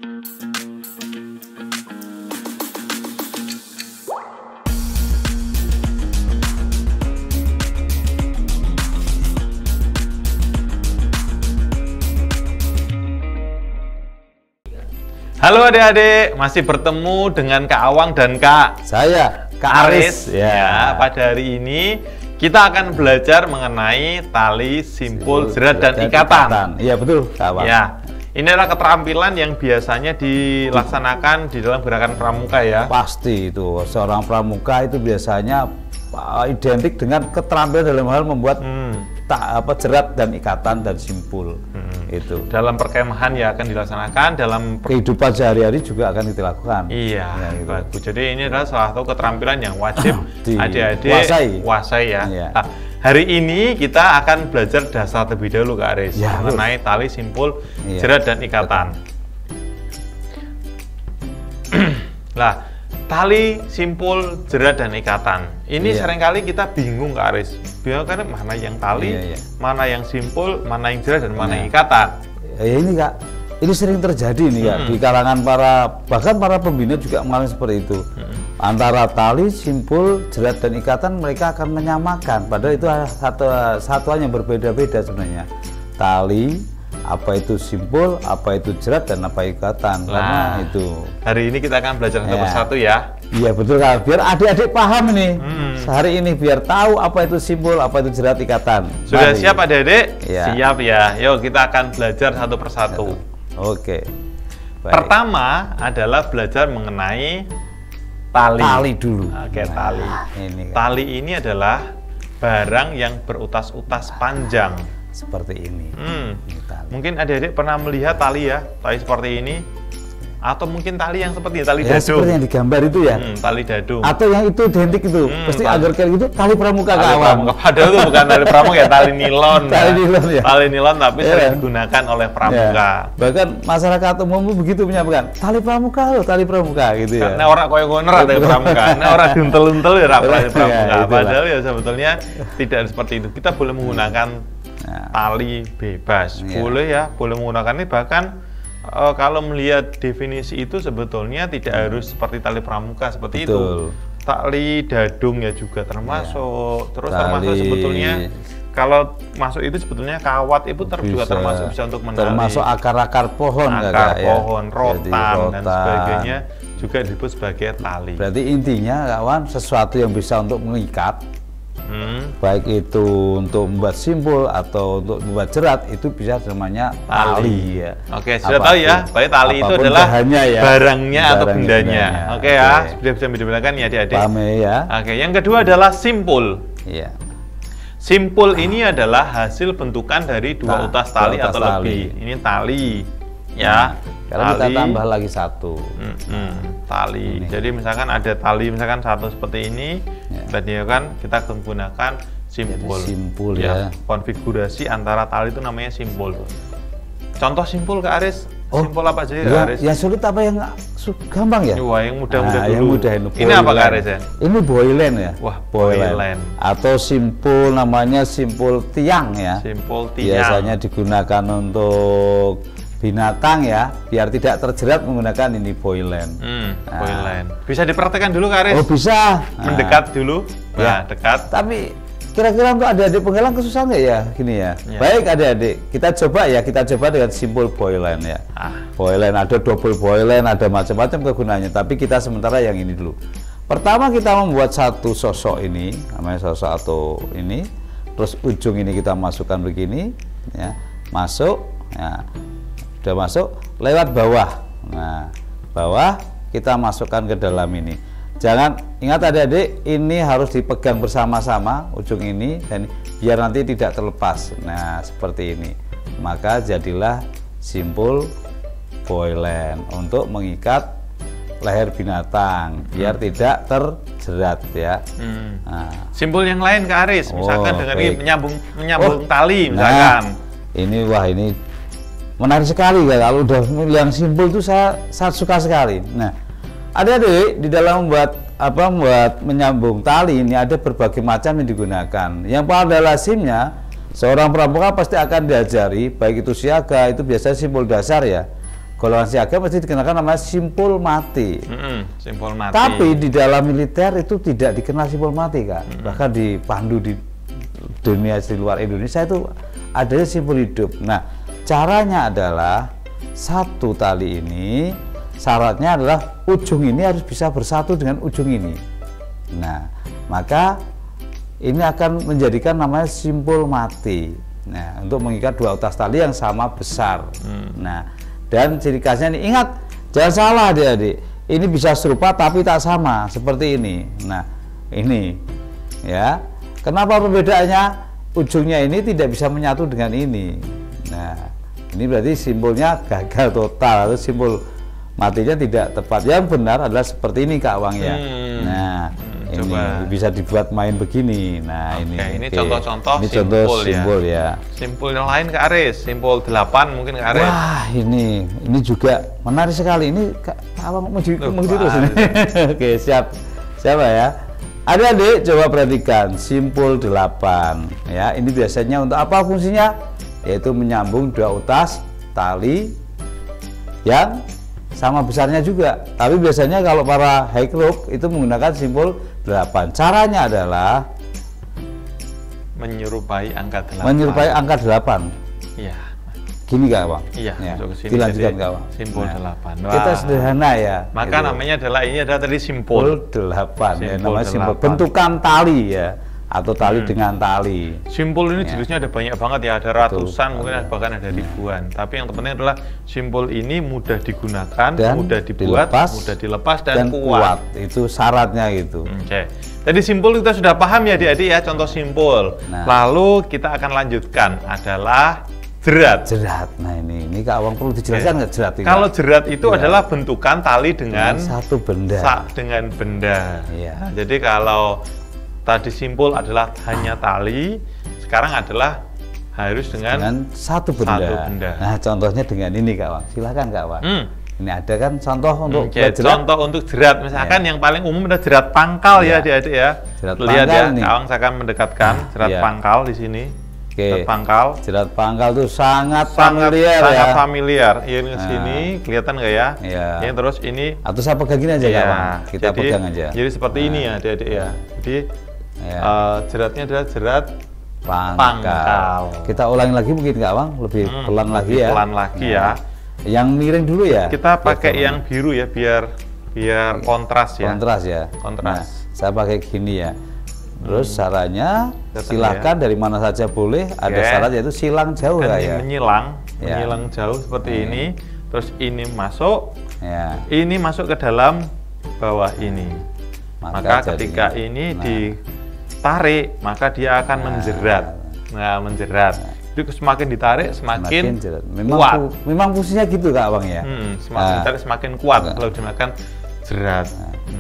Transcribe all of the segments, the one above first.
Halo adik-adik, masih bertemu dengan Kak Awang dan saya, Kak Aris. Ya, pada hari ini kita akan belajar mengenai tali, simpul, jerat, dan ikatan. Iya betul, Kak Awang. Ya, ini adalah keterampilan yang biasanya dilaksanakan di dalam gerakan pramuka ya. Pasti itu, seorang pramuka itu biasanya identik dengan keterampilan dalam hal membuat jerat dan ikatan dan simpul. Itu dalam perkemahan ya akan dilaksanakan, dalam kehidupan sehari-hari juga akan kita lakukan. Iya, ya, gitu. bagus. Jadi ini adalah salah satu keterampilan yang wajib adik-adik kuasai ya. Iya. Nah, hari ini kita akan belajar dasar terlebih dahulu Kak Aris, ya, mengenai tali, simpul, jerat, dan ikatan. Lah, tali, simpul, jerat, dan ikatan. Ini seringkali kita bingung Kak Aris. Bingung karena mana yang tali, mana yang simpul, mana yang jerat, dan mana yang ikatan. Ya ini Kak, ini sering terjadi nih Kak, di kalangan bahkan para pembina juga mengalami seperti itu. Antara tali, simpul, jerat, dan ikatan mereka akan menyamakan. Padahal itu satuan yang berbeda-beda sebenarnya. Tali, apa itu simpul, apa itu jerat, dan apa ikatan. Karena itu hari ini kita akan belajar satu persatu ya. Iya betul Kak, biar adik-adik paham ini hari ini, biar tahu apa itu simpul, apa itu jerat, ikatan. Sudah siap adik-adik? Siap ya. Yuk kita akan belajar satu persatu. Oke. Baik. Pertama adalah belajar mengenai tali. Tali dulu. Oke, tali. Tali ini adalah barang yang berutas-utas panjang. Seperti ini. Mungkin adik-adik pernah melihat tali ya, tali seperti ini, atau mungkin tali yang seperti tali dadung. Seperti yang digambar itu ya. Tali dadung. Atau yang itu identik itu, pasti agar kayak gitu tali pramuka Kak Awang. Padahal itu bukan tali pramuka ya, tali nilon. Tali nilon ya. Tali nilon tapi sering digunakan oleh pramuka. Bahkan masyarakat umum begitu menyampaikan tali pramuka loh, tali pramuka gitu ya. Karena orang koyo ngono tali pramuka, karena orang diuntel-untel ya tali pramuka. Padahal ya sebetulnya tidak seperti itu. Kita boleh menggunakan tali bebas, boleh ya, boleh menggunakan ini. Bahkan kalau melihat definisi itu sebetulnya tidak harus seperti tali pramuka seperti itu. Tali dadung ya juga termasuk. Terus termasuk sebetulnya kalau masuk itu sebetulnya kawat itu juga termasuk bisa untuk menali. Termasuk akar-akar pohon, pohon, rotan dan sebagainya juga disebut sebagai tali. Berarti intinya kawan, sesuatu yang bisa untuk mengikat. Baik itu untuk membuat simpul atau untuk membuat jerat, itu bisa namanya tali ya. Oke, sudah tahu ya, bahwa tali itu adalah barangnya atau bendanya. Oke ya, sudah bisa dibedakan ya adik-adik. Ya. Oke, yang kedua adalah simpul. Iya. Simpul ini adalah hasil bentukan dari dua utas tali atau lebih. Ini tali ya. Kalau kita tambah lagi satu tali. Jadi misalkan ada tali misalkan satu seperti ini, berarti kan kita menggunakan simpul. Simpul ya. Konfigurasi antara tali itu namanya simpul. Contoh simpul Kak Aris. Simpul apa aja Kak Aris? Yang sulit apa yang gampang ya? Wah, yang mudah-mudah dulu. Yang mudah, ini apa Kak Aris ya? Ini boilen ya. Wah, boilen. Atau simpul namanya simpul tiang ya. Simpul tiang. Biasanya digunakan untuk binatang ya, biar tidak terjerat menggunakan ini boilen. Boilen. Bisa dipraktekkan dulu Kak Aris? Oh bisa. Mendekat dulu. Ya, dekat. Tapi kira-kira untuk adik-adik penggalang kesusahan nggak ya gini ya? Baik adik-adik, kita coba dengan simpul boilen ya. Boilen ada double boilen, ada macam-macam kegunaannya. Tapi kita sementara yang ini dulu. Pertama kita membuat satu sosok ini, namanya sosok atau ini. Terus ujung ini kita masukkan begini, ya, masuk, ya. Sudah masuk lewat bawah. Nah, bawah kita masukkan ke dalam ini. Jangan, ingat adik-adik, ini harus dipegang bersama-sama ujung ini dan biar nanti tidak terlepas. Nah, seperti ini. Maka jadilah simpul boilen untuk mengikat leher binatang biar tidak terjerat ya. Nah. Simpul yang lain Kak Aris, misalkan dengan ini menyambung tali misalkan. Ini menarik sekali ya, kalau udah yang simpul itu saya suka sekali. Nah, adik-adik di dalam membuat menyambung tali ini ada berbagai macam yang digunakan. Yang pada lazimnya seorang pramuka pasti akan diajari, baik itu siaga, itu biasanya simpul dasar ya. golongan siaga mesti dikenakan namanya simpul mati. Simpul mati. Tapi di dalam militer itu tidak dikenal simpul mati, Kak. Bahkan di pandu di dunia di luar Indonesia itu adanya simpul hidup. Nah, caranya adalah satu tali ini syaratnya adalah ujung ini harus bisa bersatu dengan ujung ini. Nah, maka ini akan menjadikan namanya simpul mati. Nah, untuk mengikat dua utas tali yang sama besar. Nah, dan ciri khasnya ini, ingat, jangan salah adik-adik. Ini bisa serupa tapi tak sama, seperti ini. Nah, ini, ya. Kenapa perbedaannya? Ujungnya ini tidak bisa menyatu dengan ini. Nah, ini berarti simpulnya gagal total atau simpul matinya tidak tepat. Yang benar adalah seperti ini, Kak Awang ya. Nah, ini bisa dibuat main begini. Nah, ini contoh-contoh simpul ya. Simpul yang lain Kak Aris, simpul 8 mungkin Kak Aris. Wah, ini juga menarik sekali. Ini Kak Awang mau terus ini. Oke, siap. Siapa ya? Adik-adik coba perhatikan simpul 8 ya. Ini biasanya untuk apa fungsinya? Yaitu menyambung dua utas tali yang sama besarnya juga. Tapi biasanya kalau para high rope itu menggunakan simpul 8. Caranya adalah menyerupai angka 8. Menyerupai angka 8. Iya. Gini Kak Bang. Iya, ya. Dilanjutkan Kak Bang. Simpul 8. Wah. Kita sederhana ya. Maka gitu. Namanya adalah ini adalah tadi simpul 8 ya, namanya simpul. Bentukan tali ya. Atau tali dengan tali. Simpul ini jenisnya ada banyak banget ya, ada ratusan, mungkin bahkan ada ribuan. Tapi yang terpenting adalah simpul ini mudah digunakan, dan mudah dibuat, mudah dilepas dan kuat. Itu syaratnya gitu. Oke. Tadi simpul kita sudah paham ya adik-adik ya, contoh simpul. Nah, lalu kita akan lanjutkan adalah jerat. Jerat. Nah ini Kak Awang perlu dijelaskan nggak jerat ini? Kalau jerat itu adalah bentukan tali dengan satu benda. Dengan benda. Iya. Nah, jadi kalau tadi simpul adalah hanya tali, sekarang adalah harus dengan satu benda. Nah, contohnya dengan ini Kak Wang. Silakan Kak Wang. Ini ada kan contoh untuk jerat. Contoh untuk jerat, misalkan yang paling umum ada jerat pangkal ya adik-adik ya. Jerat lihat pangkal ya, Kak Wang saya akan mendekatkan jerat pangkal di sini. Jerat pangkal. Jerat pangkal itu sangat familiar ya. Sangat familiar. Ini sini kelihatan nggak ya? Iya. Ini terus ini. Atau saya pegang gini aja Kak Wang. Kita pegang aja. Jadi seperti ini ya adik-adik ya. Jadi jeratnya adalah jerat pangkal. Kita ulangi lagi mungkin Kak Wang, lebih pelan lagi ya. Pelan lagi ya. Yang miring dulu ya. Kita pakai yang biru ya biar kontras ya. Kontras ya. Kontras. Nah, saya pakai gini ya. Terus caranya silahkan dari mana saja boleh. Ada syarat yaitu silang jauh ya. Menyilang jauh seperti ini. Terus ini masuk. Ini masuk ke dalam bawah ini. Maka ketika ini ditarik, maka dia akan menjerat. Nah, menjerat. Jadi semakin ditarik, semakin kuat. Memang fungsinya gitu Kak Bang ya. Semakin ditarik, semakin kuat kalau digunakan jerat.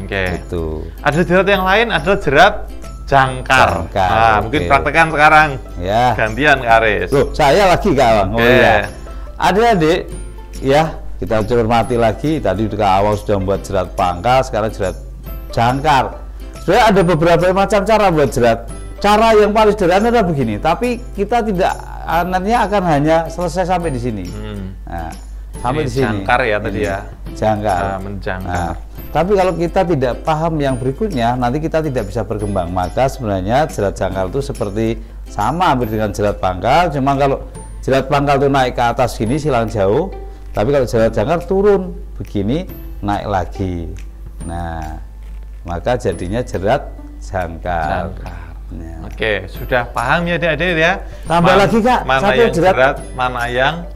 Oke. Itu. Ada jerat yang lain, adalah jerat jangkar. Nah, mungkin praktekkan sekarang. Ya. Gantian Kak Aris. Loh, saya lagi Kak Bang. Oh iya. Adik-adik, ya kita cermati lagi. Tadi Kak Awang sudah membuat jerat pangkal, sekarang jerat jangkar. Sebenarnya ada beberapa macam cara buat jerat. Cara yang paling sederhana adalah begini, tapi kita tidak nantinya akan hanya selesai sampai di sini. Nah, sampai di sini. Jangkar ya tadi ya. Jangkar. Menjangkar. Tapi kalau kita tidak paham yang berikutnya, nanti kita tidak bisa berkembang. Maka sebenarnya jerat jangkar itu seperti sama hampir dengan jerat pangkal, cuma kalau jerat pangkal itu naik ke atas gini silang jauh, tapi kalau jerat jangkar turun begini naik lagi. Nah, maka jadinya jerat jangkar. Nah. Oke, sudah paham ya adik-adik ya? Tambah lagi Kak, mana yang jerat, mana yang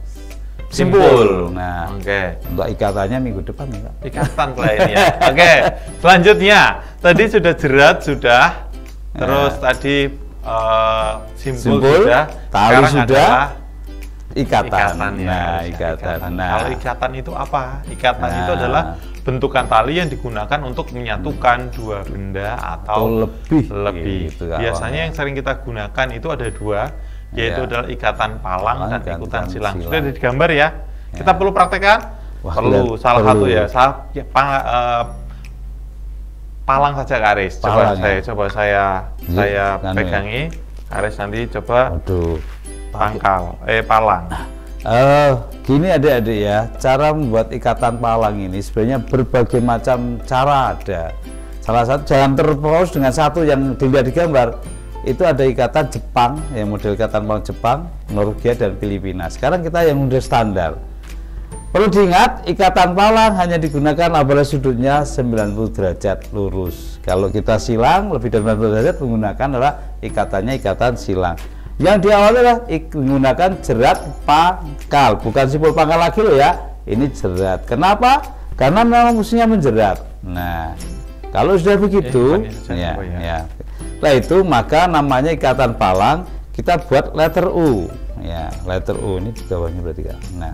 simpul. Nah, oke. Untuk ikatannya minggu depan ya Kak. Ikatan lah ini ya. Oke, selanjutnya tadi sudah jerat sudah, terus tadi simpul sudah, tali sudah, ikatan. Nah, ikatan. Kalau ikatan itu apa? Ikatan itu adalah bentukan tali yang digunakan untuk menyatukan dua benda atau lebih. Gitu, biasanya yang sering kita gunakan itu ada dua, yaitu adalah ikatan palang dan ikutan silang. Sudah digambar ya? Kita perlu praktekkan? Perlu. Salah satu ya. Palang saja Kak Aris. Coba saya pegangi. Aris nanti coba pangkal, palang. Gini adik-adik ya, cara membuat ikatan palang ini sebenarnya berbagai macam cara ada. Salah satu, jangan terfokus dengan satu yang dilihat di gambar. Itu ada ikatan Jepang, yang model ikatan palang Jepang, Norwegia dan Filipina. Sekarang kita yang model standar. Perlu diingat, ikatan palang hanya digunakan apabila sudutnya 90 derajat lurus. Kalau kita silang lebih dari 90 derajat, menggunakan adalah ikatannya ikatan silang. Yang diawali adalah menggunakan jerat pangkal, bukan simpul pangkal lagi loh ya. Ini jerat. Kenapa? Karena memang fungsinya menjerat. Nah, kalau sudah begitu, ya. Setelah itu maka namanya ikatan palang kita buat letter U. Ya, letter U ini di bawahnya berarti kan. Nah,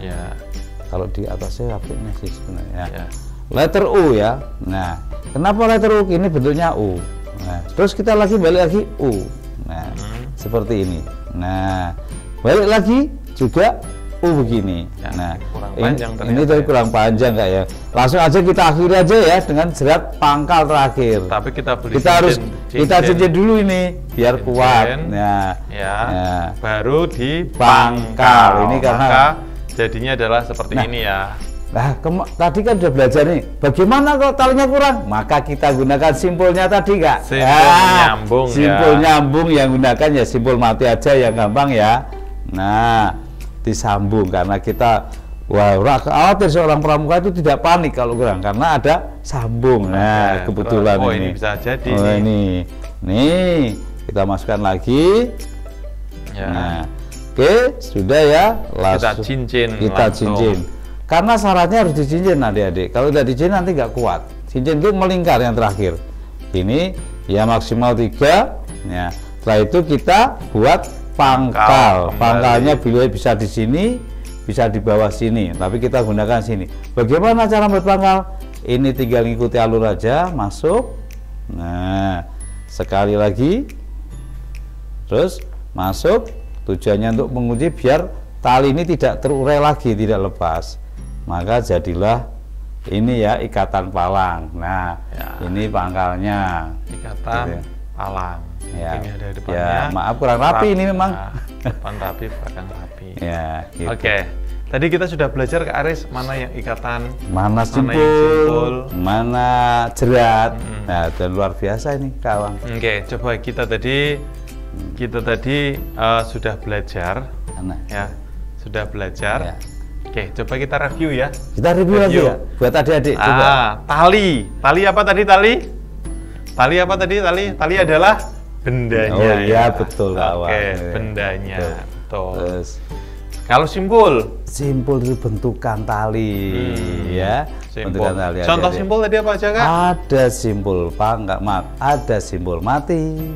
kalau di atasnya rapidnya sih sebenarnya. Letter U ya. Nah, kenapa letter U? Ini bentuknya U. Nah, terus kita lagi balik lagi U. Nah, seperti ini. Nah, balik lagi juga U begini. Nah, kurang panjang ini tadi kurang panjang nggak ya? Langsung aja kita akhiri aja ya dengan jerat pangkal terakhir. Tapi kita harus kita cincin dulu ini biar kuat. Nah, baru di pangkal. Ini karena maka jadinya adalah seperti ini ya. Nah, tadi kan sudah belajar nih, bagaimana kalau talinya kurang? Maka kita gunakan simpulnya tadi, Kak. Simpul nyambung simpul nyambung yang gunakan ya simpul mati aja yang gampang ya. Nah, disambung karena kita khawatir seorang pramuka itu tidak panik kalau kurang karena ada sambung. Nah, kebetulan ini bisa jadi. Ini kita masukkan lagi. Nah, oke, sudah ya. Langsung kita cincin. Karena syaratnya harus dicincin adik-adik. Kalau tidak dicincin nanti nggak kuat. Cincin itu melingkar yang terakhir. Ini ya maksimal 3. Ya. Setelah itu kita buat pangkal. Pangkalnya bisa di sini, bisa di bawah sini. Tapi kita gunakan sini. Bagaimana cara membuat pangkal? Ini tinggal ngikuti alur aja, masuk. Nah, sekali lagi. Terus masuk. Tujuannya untuk mengunci biar tali ini tidak terurai lagi, tidak lepas. Maka jadilah ini ya ikatan palang. Nah, ini pangkalnya. Ikatan palang. Ya. Ini ada depannya. Ya, maaf kurang rapi ini memang. Depan rapi, belakang rapi. Ya. Gitu. Oke. Tadi kita sudah belajar ke Aris mana yang ikatan, mana simpul, mana jerat. Nah, dan luar biasa ini kawan. Oke, coba kita tadi sudah belajar. Ya, sudah belajar. Ya. Oke, coba kita review ya. Kita review lagi ya, buat adik-adik. Tali apa tadi tali? Tali apa tadi tali? Tali adalah bendanya. Oh iya, betul kawan. Oke, bendanya. Betul. Terus, kalau simpul? Simpul itu bentukan tali, ya. Bentukan tali. Contoh simpul tadi apa aja, Kak? Ada simpul ada simpul mati,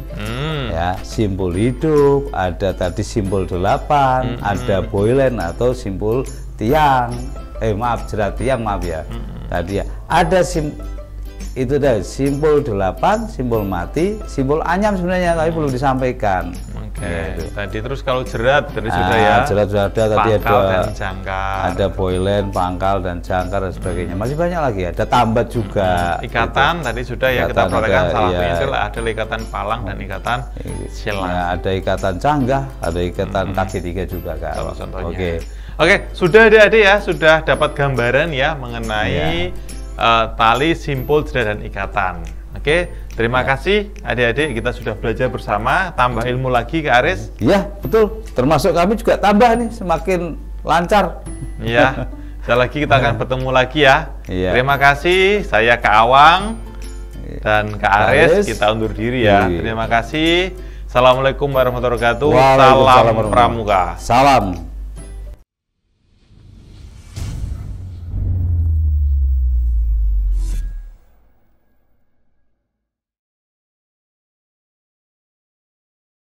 ya, simpul hidup, ada tadi simpul 8, ada boilen atau simpul tiang, jerat tiang ya. Tadi ya, ada itu dah simpul 8, simpul mati, simpul anyam sebenarnya tapi belum disampaikan. Oke. Tadi terus kalau jerat tadi sudah ya. Jerat sudah ada, tadi pangkal dan jangkar. Ada boilen, pangkal dan jangkar dan sebagainya. Masih banyak lagi, ada tambat juga. Ikatan tadi sudah ya kita perhatikan salah satunya ada ikatan palang dan ikatan silang. Ya, ada ikatan canggah, ada ikatan kaki 3 juga kan. Salah contohnya. Oke, sudah adik-adik ya, sudah dapat gambaran ya mengenai tali, simpul, jerat dan ikatan. Oke, terima kasih adik-adik, kita sudah belajar bersama, tambah ilmu lagi ke Aris. Iya, betul. Termasuk kami juga tambah nih, semakin lancar. Iya, sekali lagi kita akan bertemu lagi ya. Terima kasih, saya Kak Awang dan Kak Aris, kita undur diri ya. Terima kasih. Assalamualaikum warahmatullahi wabarakatuh. Salam Pramuka. Salam.